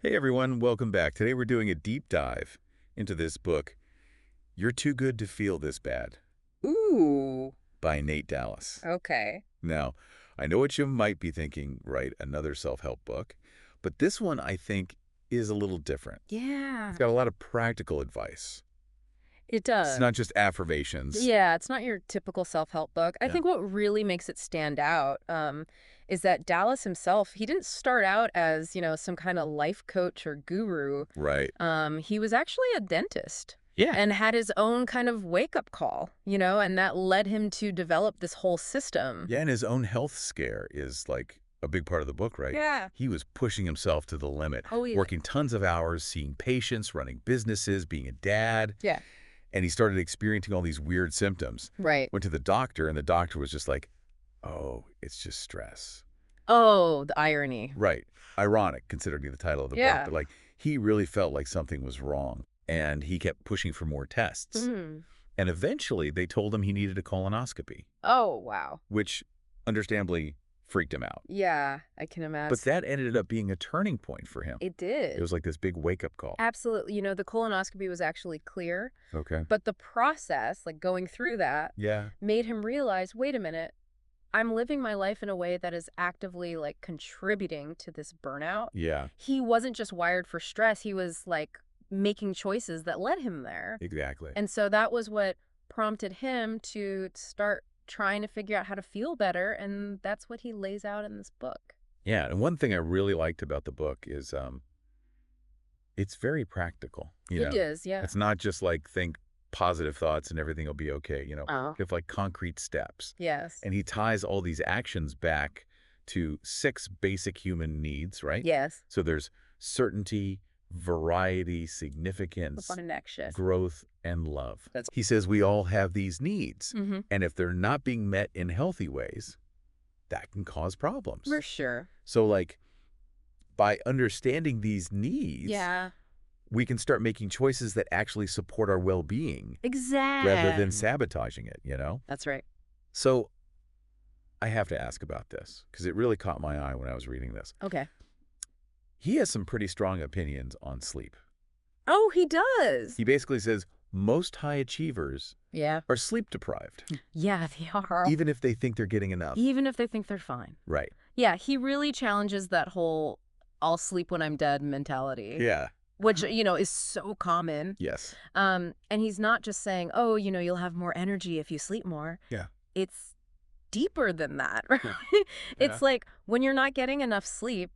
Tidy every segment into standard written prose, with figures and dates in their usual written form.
Hey everyone, welcome back. Today we're doing a deep dive into this book, You're Too Good to Feel This Bad Ooh, by Nate Dallas. okay. Now, I know what you might be thinking, right? Another self-help book. But this one, I think, is a little different. Yeah, It's got a lot of practical advice. it It's does. not just affirmations. Yeah, it's not your typical self-help book. I Yeah. think what really makes it stand out is that Dallas himself, he didn't start out as, some kind of life coach or guru. Right. He was actually a dentist Yeah. and had his own kind of wake-up call, and that led him to develop this whole system. Yeah, and his own health scare is like a big part of the book, right? Yeah. He was pushing himself to the limit, Oh, yeah. working tons of hours, seeing patients, running businesses, being a dad. Yeah. And he started experiencing all these weird symptoms. Right. Went to the doctor, and the doctor was just like, oh, it's just stress. Oh, the irony. Right. Ironic, considering the title of the book. Yeah. But, like, he really felt like something was wrong, and he kept pushing for more tests. Mhm. And eventually, they told him he needed a colonoscopy, Oh, wow. which understandably freaked him out. Yeah, I can imagine. But that ended up being a turning point for him. It It did. was like this big wake-up call. Absolutely. The colonoscopy was actually clear, Okay. but the process, like going through that, Yeah. made him realize, wait a minute, I'm living my life in a way that is actively like contributing to this burnout. Yeah, He wasn't just wired for stress, he was like making choices that led him there. exactly. And so that was what prompted him to start trying to figure out how to feel better, and that's what he lays out in this book. Yeah, and one thing I really liked about the book is it's very practical. It is, yeah. It's not just like think positive thoughts and everything will be okay. Oh, You have like concrete steps. yes. And he ties all these actions back to 6 basic human needs, right? Yes. So there's certainty, variety, The significance, connection. growth, and love. That's He says we all have these needs. mm-hmm. And if they're not being met in healthy ways, that can cause problems. For sure. So like by understanding these needs, Yeah. we can start making choices that actually support our well-being Exactly. rather than sabotaging it? That's right. So I have to ask about this because it really caught my eye when I was reading this. Okay. He has some pretty strong opinions on sleep. Oh, he does. He basically says most high achievers Yeah. are sleep deprived, Yeah, they are. even if they think they're getting enough. Even if they think they're fine. Right. Yeah, he really challenges that whole I'll sleep when I'm dead mentality. Yeah. Which, is so common. Yes. And he's not just saying, oh, you'll have more energy if you sleep more. Yeah. It's deeper than that, right? Yeah. It's like when you're not getting enough sleep,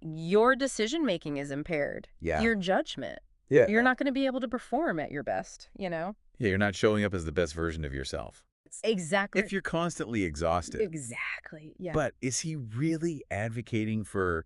your decision-making is impaired. Yeah. Your judgment. Yeah. You're not going to be able to perform at your best. Yeah, you're not showing up as the best version of yourself. Exactly. If you're constantly exhausted. Exactly. Yeah. But is he really advocating for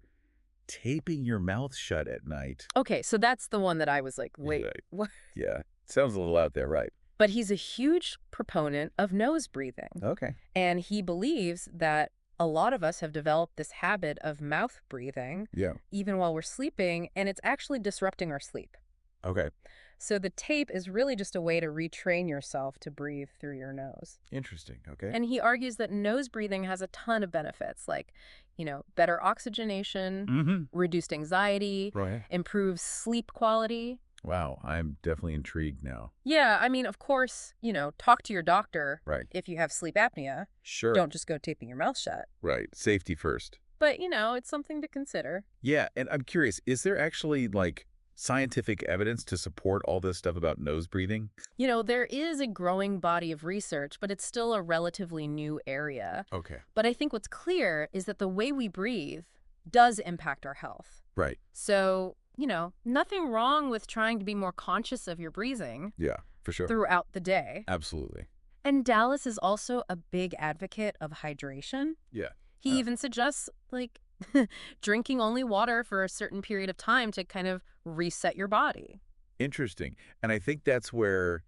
taping your mouth shut at night? Okay, so that's the one that I was like, wait, Right. what? Yeah. Sounds a little out there, right? But he's a huge proponent of nose breathing. Okay. And he believes that a lot of us have developed this habit of mouth breathing, Yeah. even while we're sleeping, and it's actually disrupting our sleep. Okay. So the tape is really just a way to retrain yourself to breathe through your nose. Interesting. Okay. And he argues that nose breathing has a ton of benefits, like, better oxygenation, Mm-hmm. reduced anxiety, Right. improves sleep quality. Wow. I'm definitely intrigued now. Yeah, I mean, of course, talk to your doctor Right. if you have sleep apnea. Sure. Don't just go taping your mouth shut. Right. Safety first. But, it's something to consider. Yeah. And I'm curious, is there actually like scientific evidence to support all this stuff about nose breathing? There is a growing body of research, but it's still a relatively new area. Okay. But I think what's clear is that the way we breathe does impact our health. Right. So, nothing wrong with trying to be more conscious of your breathing Yeah, for sure. throughout the day. Absolutely. And Dallas is also a big advocate of hydration. Yeah. He even suggests, like, drinking only water for a certain period of time to kind of reset your body. Interesting. And I think that's where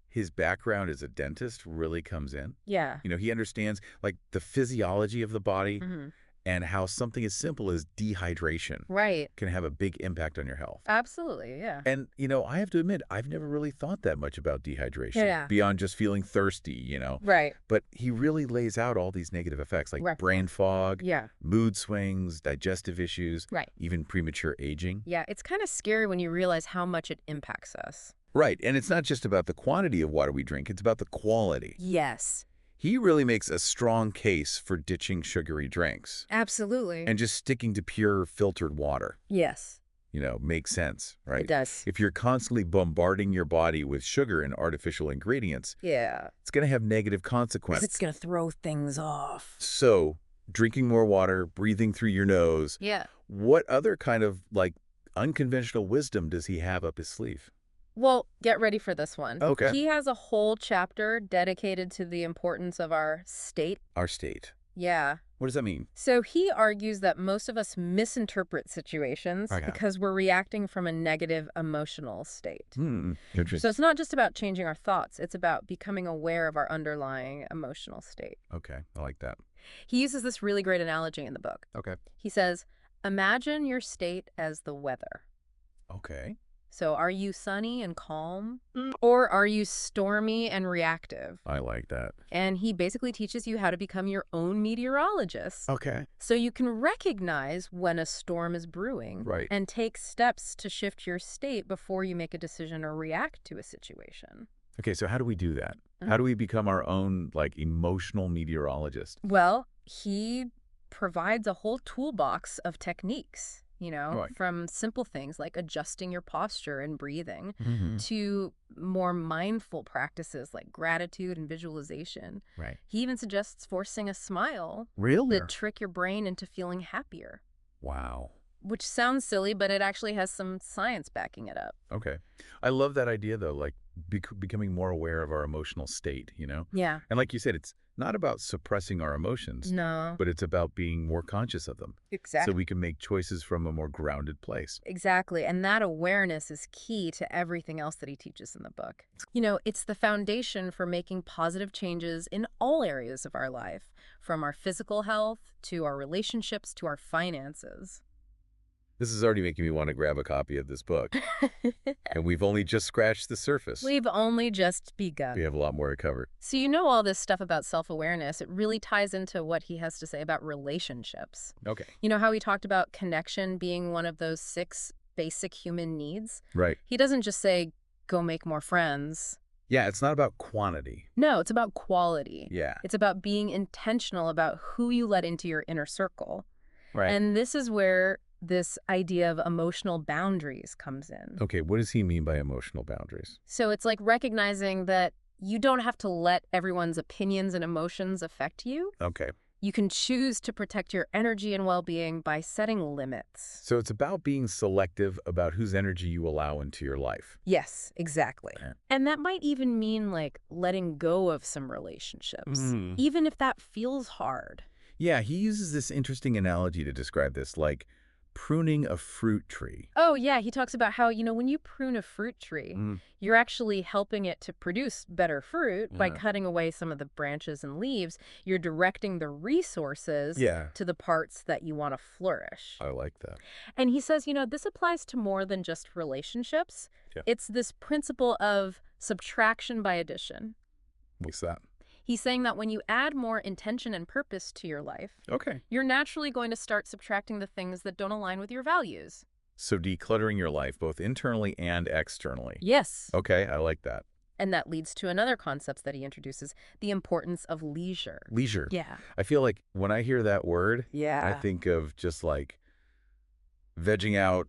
his background as a dentist really comes in. Yeah. He understands like the physiology of the body Hmm. and how something as simple as dehydration Right. can have a big impact on your health. Absolutely, yeah. And, I have to admit, I've never really thought that much about dehydration Yeah. beyond just feeling thirsty. Right. But he really lays out all these negative effects like Right. brain fog, Yeah. mood swings, digestive issues, Right. even premature aging. Yeah, it's kind of scary when you realize how much it impacts us. Right. And it's not just about the quantity of water we drink, it's about the quality. Yes. He really makes a strong case for ditching sugary drinks Absolutely. and just sticking to pure filtered water. Yes, Makes sense, it right? does. If you're constantly bombarding your body with sugar and artificial ingredients, Yeah. it's going to have negative 'Cause consequences. it's going to throw things off. So, drinking more water, breathing through your nose, Yeah. what other kind of, unconventional wisdom does he have up his sleeve? Well, get ready for this one. Okay. He has a whole chapter dedicated to the importance of our state. Our state. Yeah. What does that mean? So he argues that most of us misinterpret situations Okay. because we're reacting from a negative emotional state. So Interesting. it's not just about changing our thoughts. It's about becoming aware of our underlying emotional state. Okay, I like that. He uses this really great analogy in the book. Okay. He says, imagine your state as the weather. Okay. So are you sunny and calm, or are you stormy and reactive? I like that. And he basically teaches you how to become your own meteorologist. Okay. So you can recognize when a storm is brewing Right. and take steps to shift your state before you make a decision or react to a situation. Okay, so how do we do that? Mhm. How do we become our own, emotional meteorologist? Well, he provides a whole toolbox of techniques, Right. from simple things like adjusting your posture and breathing Mm-hmm. to more mindful practices like gratitude and visualization. Right. He even suggests forcing a smile Really? to trick your brain into feeling happier, Wow. which sounds silly, but it actually has some science backing it up. Okay. I love that idea, though, becoming more aware of our emotional state, Yeah. And like you said, it's not about suppressing our emotions, No. but it's about being more conscious of them so Exactly. we can make choices from a more grounded place. Exactly. And that awareness is key to everything else that he teaches in the book. It's the foundation for making positive changes in all areas of our life, from our physical health to our relationships to our finances. This is already making me want to grab a copy of this book, and we've only just scratched the surface. We've only just begun. We have a lot more to cover. So all this stuff about self-awareness, it really ties into what he has to say about relationships. Okay. How he talked about connection being one of those 6 basic human needs? Right. He doesn't just say, go make more friends. Yeah, it's not about quantity. No, it's about quality. Yeah. It's about being intentional about who you let into your inner circle. Right. And this is where this idea of emotional boundaries comes in. Okay, what does he mean by emotional boundaries? So it's like recognizing that you don't have to let everyone's opinions and emotions affect you. Okay. You can choose to protect your energy and well-being by setting limits. So it's about being selective about whose energy you allow into your life. Yes, exactly. Yeah. And that might even mean letting go of some relationships, even if that feels hard. Yeah, he uses this interesting analogy to describe this, like pruning a fruit tree. Oh, yeah. He talks about how, when you prune a fruit tree, you're actually helping it to produce better fruit by cutting away some of the branches and leaves. You're directing the resources to the parts that you want to flourish. I like that. And he says, this applies to more than just relationships. Yeah. It's this principle of subtraction by addition. What's that? He's saying that when you add more intention and purpose to your life, Okay. you're naturally going to start subtracting the things that don't align with your values. So decluttering your life, both internally and externally. Yes. Okay, I like that. And that leads to another concept that he introduces, the importance of leisure. Leisure. Yeah. I feel like when I hear that word, Yeah. I think of just vegging out,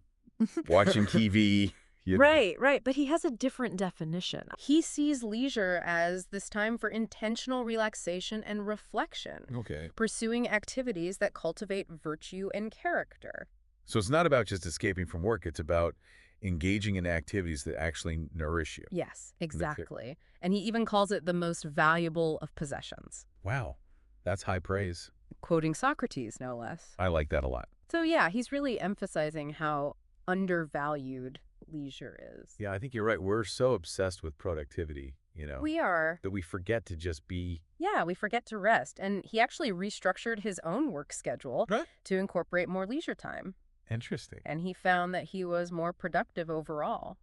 watching TV. Right. But he has a different definition. He sees leisure as this time for intentional relaxation and reflection, Okay. pursuing activities that cultivate virtue and character. So it's not about just escaping from work. It's about engaging in activities that actually nourish you. Yes, exactly. And he even calls it the most valuable of possessions. Wow. That's high praise. Quoting Socrates, no less. I like that a lot. So yeah, he's really emphasizing how undervalued leisure is. Yeah, I think you're right. We're so obsessed with productivity, We are. that we forget to just be. Yeah, we forget to rest. And he actually restructured his own work schedule Right. to incorporate more leisure time. Interesting. And he found that he was more productive overall.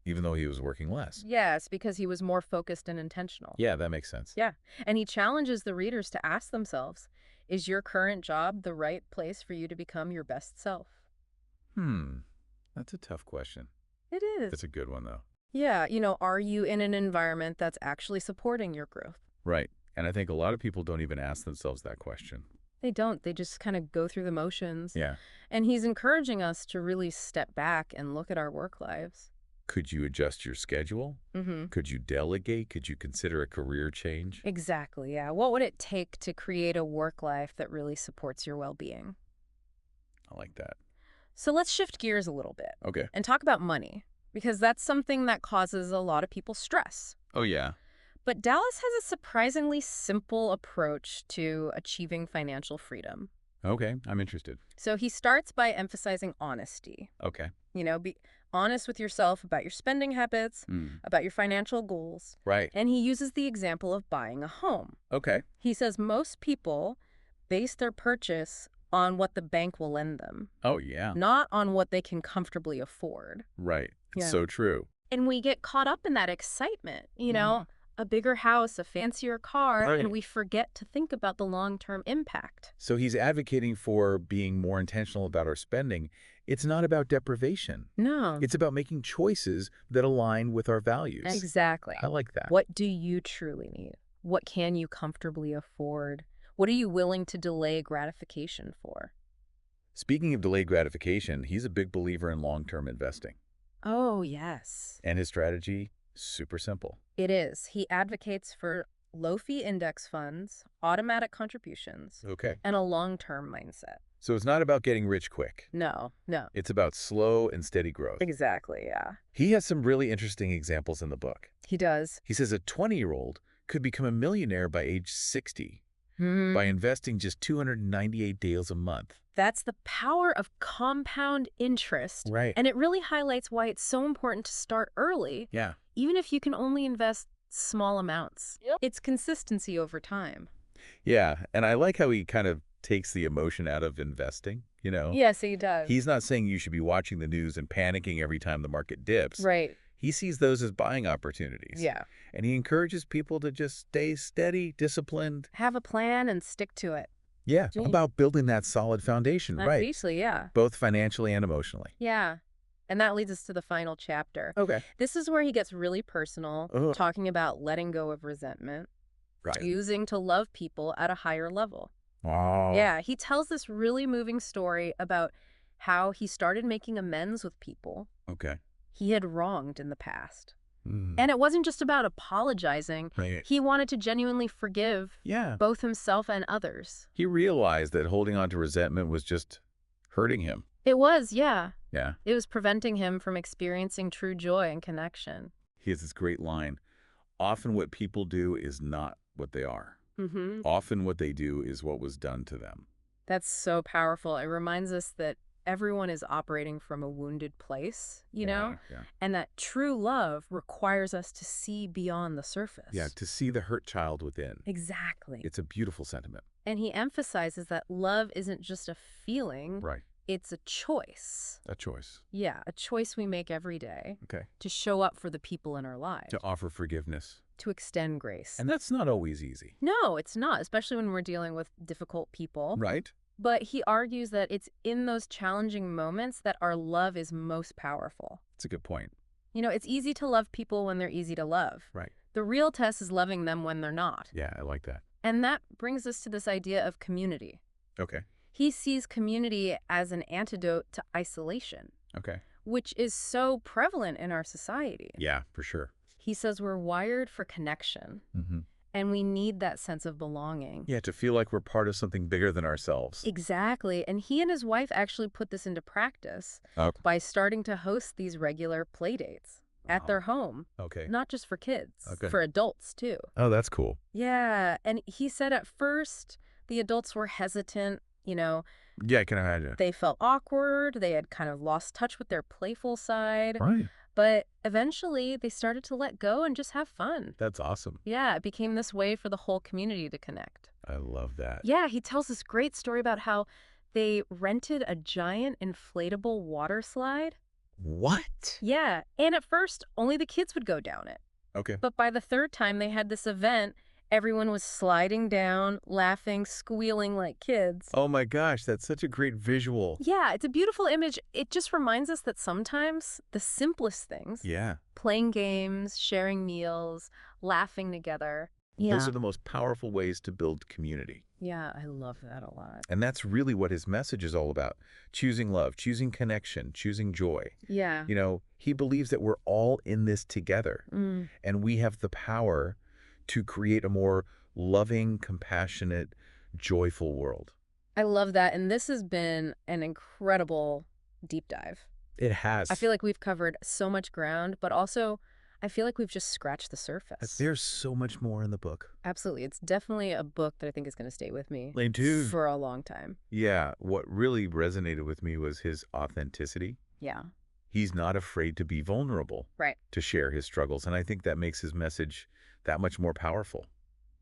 Even though he was working less. Yes, because he was more focused and intentional. Yeah, that makes sense. Yeah. And he challenges the readers to ask themselves, is your current job the right place for you to become your best self? That's a tough question. It is. That's a good one, though. Yeah, are you in an environment that's actually supporting your growth? Right. And I think a lot of people don't even ask themselves that question. They don't. They just kind of go through the motions. Yeah. And he's encouraging us to really step back and look at our work lives. Could you adjust your schedule? Mm-hmm. Could you delegate? Could you consider a career change? Exactly, yeah. What would it take to create a work life that really supports your well-being? I like that. So let's shift gears a little bit Okay. and talk about money, because that's something that causes a lot of people stress. Oh, yeah. But Dallas has a surprisingly simple approach to achieving financial freedom. Okay. I'm interested. So he starts by emphasizing honesty. Okay. Be honest with yourself about your spending habits, about your financial goals. Right. And he uses the example of buying a home. Okay. He says most people base their purchase on what the bank will lend them, Oh, yeah. not on what they can comfortably afford. Right. It's Yeah. so true. And we get caught up in that excitement, a bigger house, a fancier car, Right. and we forget to think about the long-term impact. So he's advocating for being more intentional about our spending. It's not about deprivation. No. It's about making choices that align with our values. Exactly. I like that. What do you truly need? What can you comfortably afford? What are you willing to delay gratification for? Speaking of delayed gratification, he's a big believer in long-term investing. Oh, yes. And his strategy, super simple. It is. He advocates for low-fee index funds, automatic contributions, Okay. and a long-term mindset. So it's not about getting rich quick. No. It's about slow and steady growth. Exactly, yeah. He has some really interesting examples in the book. He does. He says a 20-year-old could become a millionaire by age 60 Hmm. by investing just 298 days a month. That's the power of compound interest. Right. And it really highlights why it's so important to start early, Yeah. even if you can only invest small amounts. Yep. It's consistency over time. Yeah. And I like how he kind of takes the emotion out of investing, Yes, he does. He's not saying you should be watching the news and panicking every time the market dips. Right. He sees those as buying opportunities. Yeah. And he encourages people to just stay steady, disciplined. Have a plan and stick to it. Yeah. Gee. About building that solid foundation, right? Basically, yeah. Both financially and emotionally. Yeah. And that leads us to the final chapter. Okay. This is where he gets really personal, Ugh. talking about letting go of resentment, Right. choosing to love people at a higher level. Oh. Yeah, he tells this really moving story about how he started making amends with people Okay. he had wronged in the past. Mm. And it wasn't just about apologizing. Right. He wanted to genuinely forgive Yeah. both himself and others. He realized that holding on to resentment was just hurting him. It was, yeah. Yeah. It was preventing him from experiencing true joy and connection. He has this great line. Often what people do is not what they are. Mm-hmm. Often what they do is what was done to them. That's so powerful. It reminds us that everyone is operating from a wounded place, Yeah. and that true love requires us to see beyond the surface. Yeah, to see the hurt child within. Exactly. It's a beautiful sentiment. And he emphasizes that love isn't just a feeling, Right. it's a choice. A choice. Yeah, a choice we make every day Okay. to show up for the people in our lives, To offer forgiveness. to extend grace. And that's not always easy. No, it's not, especially when we're dealing with difficult people. Right? But he argues that it's in those challenging moments that our love is most powerful. It's a good point. It's easy to love people when they're easy to love. Right. The real test is loving them when they're not. Yeah, I like that. And that brings us to this idea of community. Okay. He sees community as an antidote to isolation, Okay. which is so prevalent in our society. Yeah, for sure. He says we're wired for connection, Mm-hmm. and we need that sense of belonging. Yeah, to feel like we're part of something bigger than ourselves. Exactly. And he and his wife actually put this into practice Okay. by starting to host these regular play dates at their home, Okay. not just for kids, Okay. for adults too. Oh, that's cool. Yeah. And he said at first the adults were hesitant, Yeah, I can imagine. they felt awkward, they had kind of lost touch with their playful side. Right. But eventually, they started to let go and just have fun. That's awesome. Yeah, it became this way for the whole community to connect. I love that. Yeah, he tells this great story about how they rented a giant inflatable water slide. What? Yeah, and at first, only the kids would go down it. Okay. But by the third time they had this event, everyone was sliding down, laughing, squealing like kids. Oh my gosh, that's such a great visual. Yeah, it's a beautiful image. It just reminds us that sometimes the simplest things, Yeah. playing games, sharing meals, laughing together. Those are the most powerful ways to build community. Yeah, I love that a lot. And that's really what his message is all about. Choosing love, choosing connection, choosing joy. Yeah. He believes that we're all in this together, Mm. and we have the power to create a more loving, compassionate, joyful world. I love that. And this has been an incredible deep dive. It has. I feel like we've covered so much ground, but also I feel like we've just scratched the surface. There's so much more in the book. Absolutely. It's definitely a book that I think is going to stay with me Lane too. for a long time. Yeah, what really resonated with me was his authenticity. Yeah. He's not afraid to be vulnerable, Right. to share his struggles, and I think that makes his message that much more powerful.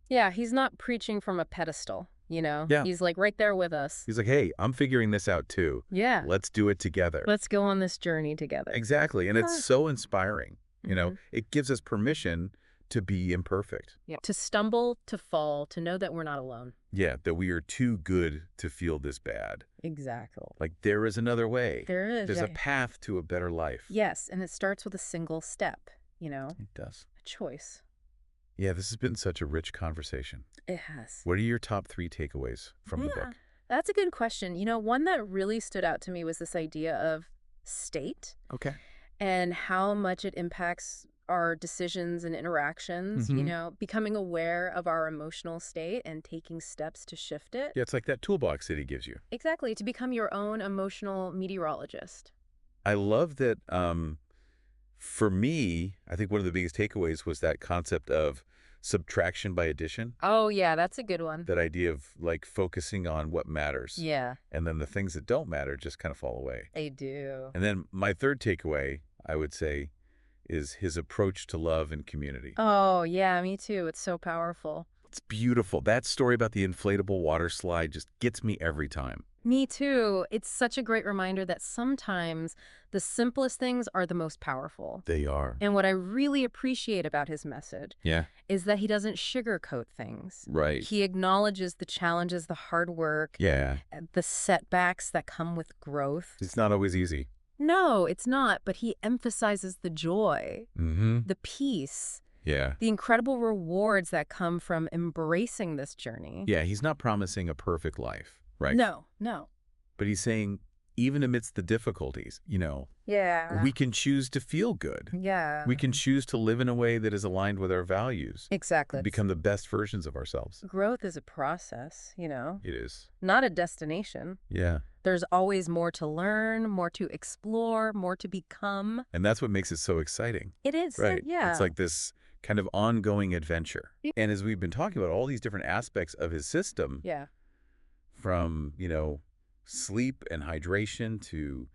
Yeah, he's not preaching from a pedestal, Yeah. He's like right there with us. He's like, hey, I'm figuring this out too. Yeah. Let's do it together. Let's go on this journey together. Exactly, and it's so inspiring. Mhm. It gives us permission to be imperfect. Yeah. To stumble, to fall, to know that we're not alone. Yeah, that we are too good to feel this bad. Exactly. Like there is another way. There is. There's a path to a better life. Yes, and it starts with a single step, It does. a choice. Yeah, this has been such a rich conversation. It has. What are your top 3 takeaways from the book? That's a good question. One that really stood out to me was this idea of state Okay. and how much it impacts our decisions and interactions, becoming aware of our emotional state and taking steps to shift it. Yeah, it's like that toolbox that he gives you. Exactly, to become your own emotional meteorologist. I love that for me, I think one of the biggest takeaways was that concept of subtraction by addition. Oh, yeah, that's a good one. That idea of like focusing on what matters. Yeah, And then the things that don't matter just kind of fall away. they do. And then my third takeaway, I would say, is his approach to love and community. Oh, yeah, me too. It's so powerful. It's beautiful. That story about the inflatable water slide just gets me every time. Me too. It's such a great reminder that sometimes the simplest things are the most powerful. They are. And what I really appreciate about his message Yeah. is that he doesn't sugarcoat things. Right. He acknowledges the challenges, the hard work, Yeah. the setbacks that come with growth. It's not always easy. No, it's not, but he emphasizes the joy, Mm-hmm. the peace, Yeah. the incredible rewards that come from embracing this journey. Yeah, he's not promising a perfect life, right? No. But he's saying, even amidst the difficulties, Yeah. we can choose to feel good. Yeah. We can choose to live in a way that is aligned with our values. Exactly. Become the best versions of ourselves. Growth is a process, It is. not a destination. Yeah. There's always more to learn, more to explore, more to become. And that's what makes it so exciting. It is. Right. Yeah. It's like this kind of ongoing adventure. And as we've been talking about all these different aspects of his system, Yeah. from, sleep and hydration to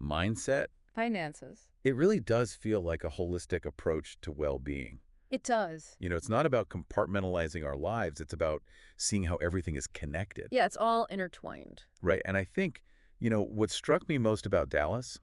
mindset, Finances. it really does feel like a holistic approach to well-being. It does. It's not about compartmentalizing our lives. It's about seeing how everything is connected. Yeah, it's all intertwined. Right. And I think, what struck me most about Dallas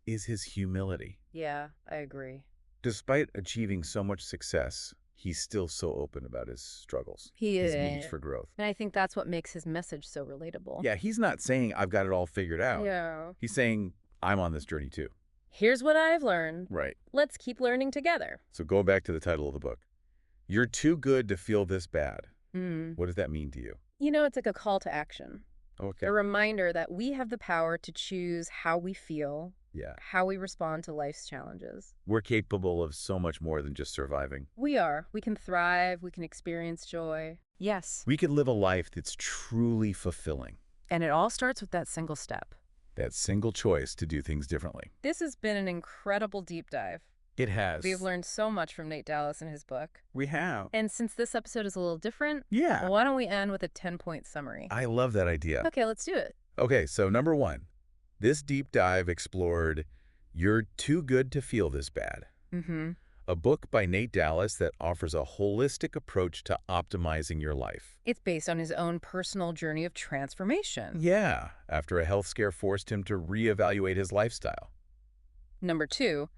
is his humility. Yeah, I agree. Despite achieving so much success, he's still so open about his struggles. He his is. needs for growth. And I think that's what makes his message so relatable. Yeah, he's not saying I've got it all figured out. Yeah. He's saying I'm on this journey too. Here's what I've learned. Right. Let's keep learning together. So going back to the title of the book, you're too good to feel this bad. Mm. What does that mean to you? It's like a call to action. Okay. A reminder that we have the power to choose how we feel, Yeah. how we respond to life's challenges. We're capable of so much more than just surviving. We are. We can thrive. We can experience joy. Yes. We can live a life that's truly fulfilling. And it all starts with that single step. That single choice to do things differently. This has been an incredible deep dive. It has. We've learned so much from Nate Dallas and his book. We have. And since this episode is a little different, Yeah. why don't we end with a 10-point summary? I love that idea. Okay, let's do it. Okay, so number 1, this deep dive explored You're Too Good to Feel This Bad, Mm-hmm. a book by Nate Dallas that offers a holistic approach to optimizing your life. It's based on his own personal journey of transformation. Yeah, after a health scare forced him to reevaluate his lifestyle. Number 2,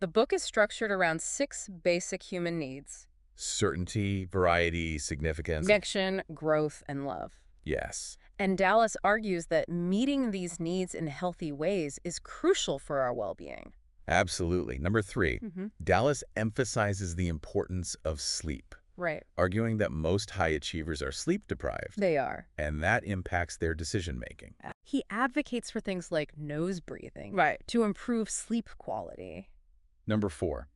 the book is structured around 6 basic human needs: Certainty, variety, significance. connection, growth, and love. Yes, And Dallas argues that meeting these needs in healthy ways is crucial for our well-being. absolutely. Number 3, Mm-hmm. Dallas emphasizes the importance of sleep, Right. arguing that most high achievers are sleep deprived, They are. and that impacts their decision-making. He advocates for things like nose breathing, right, to improve sleep quality. Number 4,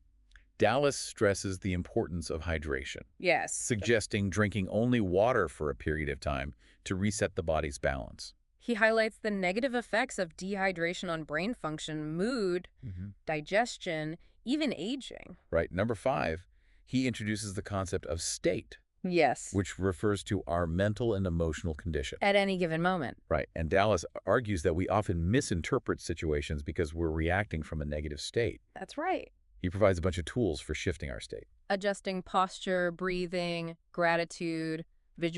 Dallas stresses the importance of hydration, Yes. suggesting drinking only water for a period of time to reset the body's balance. He highlights the negative effects of dehydration on brain function, mood, digestion, even aging. Right. Number 5, he introduces the concept of state, Yes. which refers to our mental and emotional condition. At any given moment. Right. And Dallas argues that we often misinterpret situations because we're reacting from a negative state. That's right. He provides a bunch of tools for shifting our state. Adjusting posture, breathing, gratitude,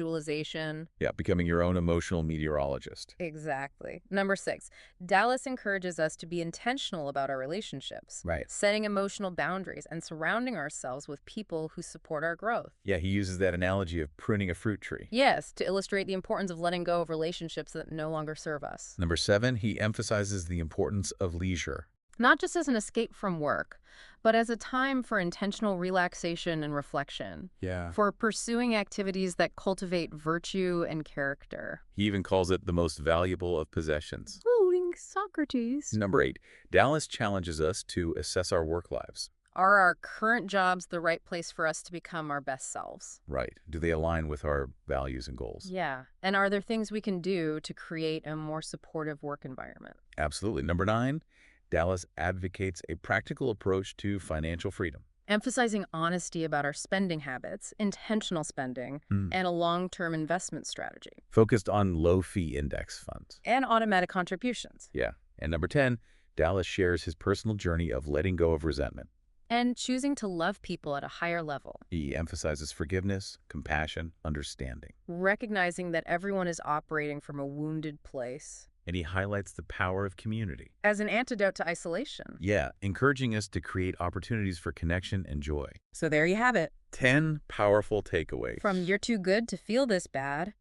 visualization. Yeah, becoming your own emotional meteorologist. Exactly. Number 6, Dallas encourages us to be intentional about our relationships, Right. setting emotional boundaries and surrounding ourselves with people who support our growth. Yeah, he uses that analogy of pruning a fruit tree. Yes, to illustrate the importance of letting go of relationships that no longer serve us. Number 7, he emphasizes the importance of leisure. Not just as an escape from work, but as a time for intentional relaxation and reflection, Yeah. for pursuing activities that cultivate virtue and character. He even calls it the most valuable of possessions. Including Socrates. Number 8, Dallas challenges us to assess our work lives. Are our current jobs the right place for us to become our best selves? Right. Do they align with our values and goals? Yeah. And are there things we can do to create a more supportive work environment? Absolutely. Number 9, Dallas advocates a practical approach to financial freedom. Emphasizing honesty about our spending habits, intentional spending, and a long-term investment strategy. Focused on low-fee index funds. And automatic contributions. Yeah. And number 10, Dallas shares his personal journey of letting go of resentment. And choosing to love people at a higher level. He emphasizes forgiveness, compassion, understanding. Recognizing that everyone is operating from a wounded place. And he highlights the power of community. As an antidote to isolation. Yeah, encouraging us to create opportunities for connection and joy. So there you have it. 10 powerful takeaways. From You're Too Good to Feel This Bad.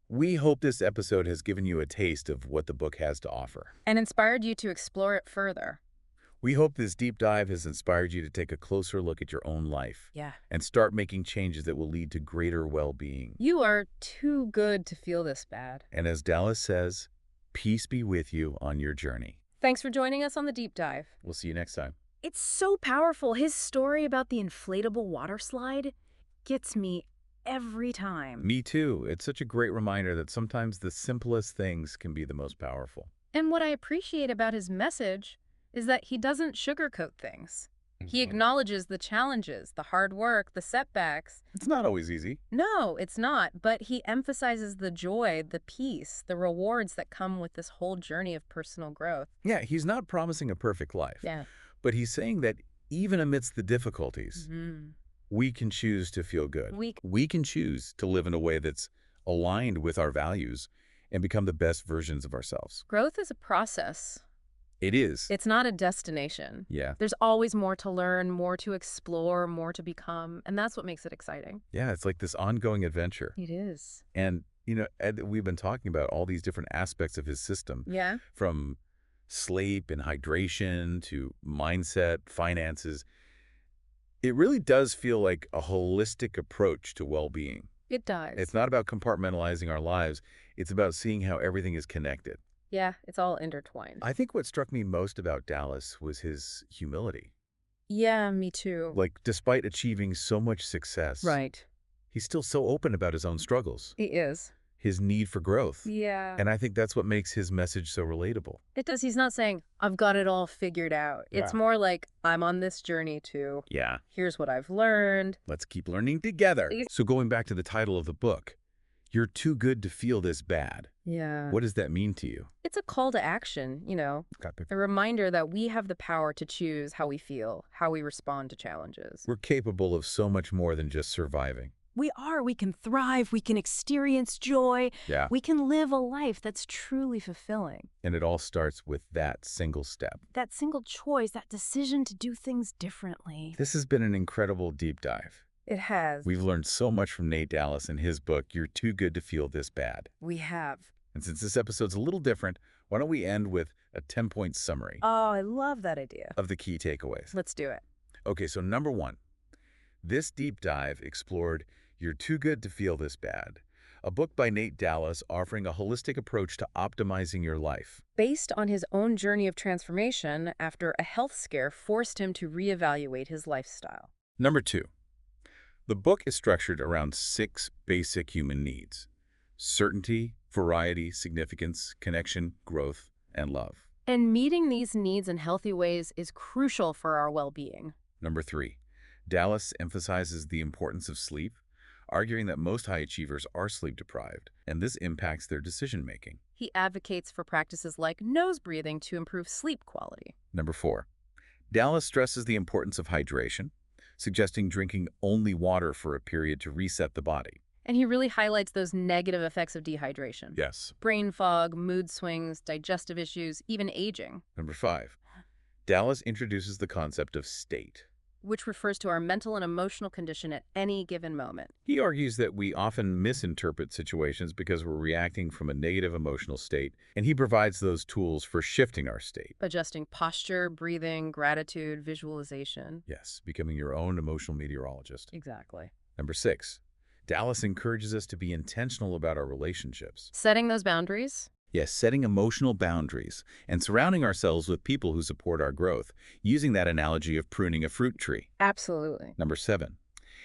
We hope this episode has given you a taste of what the book has to offer. And inspired you to explore it further. We hope this deep dive has inspired you to take a closer look at your own life. Yeah. And start making changes that will lead to greater well-being. You are too good to feel this bad. And as Dallas says, peace be with you on your journey. Thanks for joining us on the deep dive. We'll see you next time. It's so powerful. His story about the inflatable water slide gets me every time. Me too. It's such a great reminder that sometimes the simplest things can be the most powerful. And what I appreciate about his message is that he doesn't sugarcoat things. He acknowledges the challenges, the hard work, the setbacks. It's not always easy. No, it's not. But he emphasizes the joy, the peace, the rewards that come with this whole journey of personal growth. Yeah, he's not promising a perfect life. Yeah. But he's saying that even amidst the difficulties, we can choose to feel good. We can choose to live in a way that's aligned with our values and become the best versions of ourselves. Growth is a process. It is. It's not a destination. Yeah. There's always more to learn, more to explore, more to become, and that's what makes it exciting. Yeah, it's like this ongoing adventure. It is. And, you know, Ed, we've been talking about all these different aspects of his system. Yeah. From sleep and hydration to mindset, finances. It really does feel like a holistic approach to well-being. It does. It's not about compartmentalizing our lives. It's about seeing how everything is connected. Yeah, it's all intertwined. I think what struck me most about Dallas was his humility. Yeah, me too. Like, despite achieving so much success, Right. he's still so open about his own struggles, He is. his need for growth. Yeah. And I think that's what makes his message so relatable. It does. He's not saying, I've got it all figured out. It's Yeah. more like, I'm on this journey too. Yeah. Here's what I've learned. Let's keep learning together. So going back to the title of the book, You're Too Good to Feel This Bad. Yeah. What does that mean to you? It's a call to action, Copy. a reminder that we have the power to choose how we feel, how we respond to challenges. We're capable of so much more than just surviving. We are. We can thrive. We can experience joy. Yeah. We can live a life that's truly fulfilling. And it all starts with that single step. That single choice, that decision to do things differently. This has been an incredible deep dive. It has. We've learned so much from Nate Dallas in his book, You're Too Good to Feel This Bad. We have. And since this episode's a little different, why don't we end with a 10-point summary Oh, I love that idea. of the key takeaways. Let's do it. Okay, so number 1, this deep dive explored You're Too Good to Feel This Bad, a book by Nate Dallas offering a holistic approach to optimizing your life. Based on his own journey of transformation after a health scare forced him to reevaluate his lifestyle. Number 2, the book is structured around 6 basic human needs: certainty, variety, significance, connection, growth, and love. And meeting these needs in healthy ways is crucial for our well-being. Number 3, Dallas emphasizes the importance of sleep, arguing that most high achievers are sleep deprived, and this impacts their decision-making. He advocates for practices like nose breathing to improve sleep quality. Number 4, Dallas stresses the importance of hydration, suggesting drinking only water for a period to reset the body. And he really highlights those negative effects of dehydration. Yes. Brain fog, mood swings, digestive issues, even aging. Number 5, Dallas introduces the concept of state. Which refers to our mental and emotional condition at any given moment. He argues that we often misinterpret situations because we're reacting from a negative emotional state, and he provides those tools for shifting our state. Adjusting posture, breathing, gratitude, visualization. Yes, becoming your own emotional meteorologist. Exactly. Number 6, Dallas encourages us to be intentional about our relationships. Setting those boundaries. Yes, setting emotional boundaries and surrounding ourselves with people who support our growth, using that analogy of pruning a fruit tree. Absolutely. Number 7,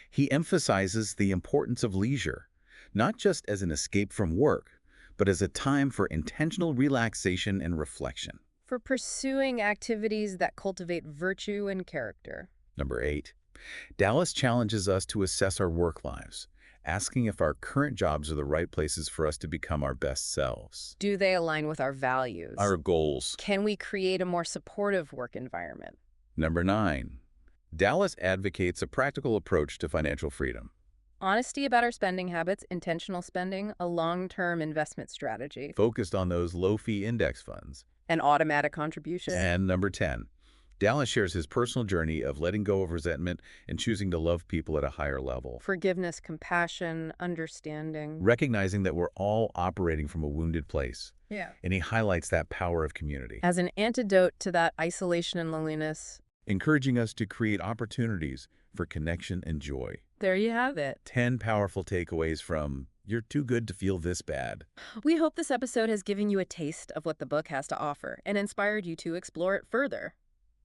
he emphasizes the importance of leisure, not just as an escape from work, but as a time for intentional relaxation and reflection. For pursuing activities that cultivate virtue and character. Number 8, Dallas challenges us to assess our work lives, asking if our current jobs are the right places for us to become our best selves. Do they align with our values? Our goals. Can we create a more supportive work environment? Number 9, Dallas advocates a practical approach to financial freedom. Honesty about our spending habits, intentional spending, a long-term investment strategy. Focused on those low-fee index funds. An automatic contribution. And number 10, Dallas shares his personal journey of letting go of resentment and choosing to love people at a higher level. Forgiveness, compassion, understanding. Recognizing that we're all operating from a wounded place. Yeah. And he highlights that power of community. As an antidote to that isolation and loneliness. Encouraging us to create opportunities for connection and joy. There you have it. 10 powerful takeaways from You're Too Good to Feel This Bad. We hope this episode has given you a taste of what the book has to offer and inspired you to explore it further.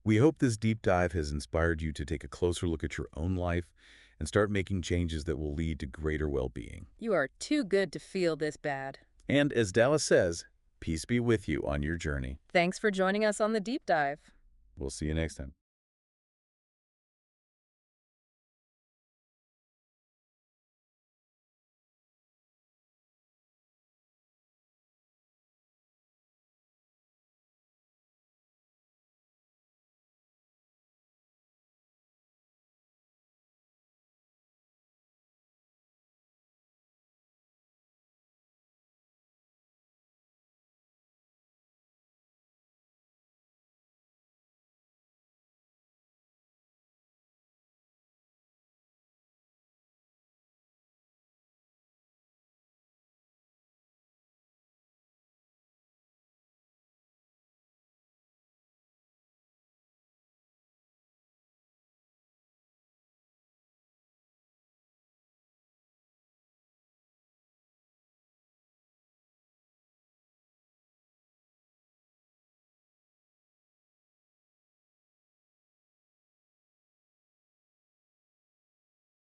We hope this deep dive has inspired you to take a closer look at your own life and start making changes that will lead to greater well-being. You are too good to feel this bad. And as Dallas says, peace be with you on your journey. Thanks for joining us on the deep dive. We'll see you next time.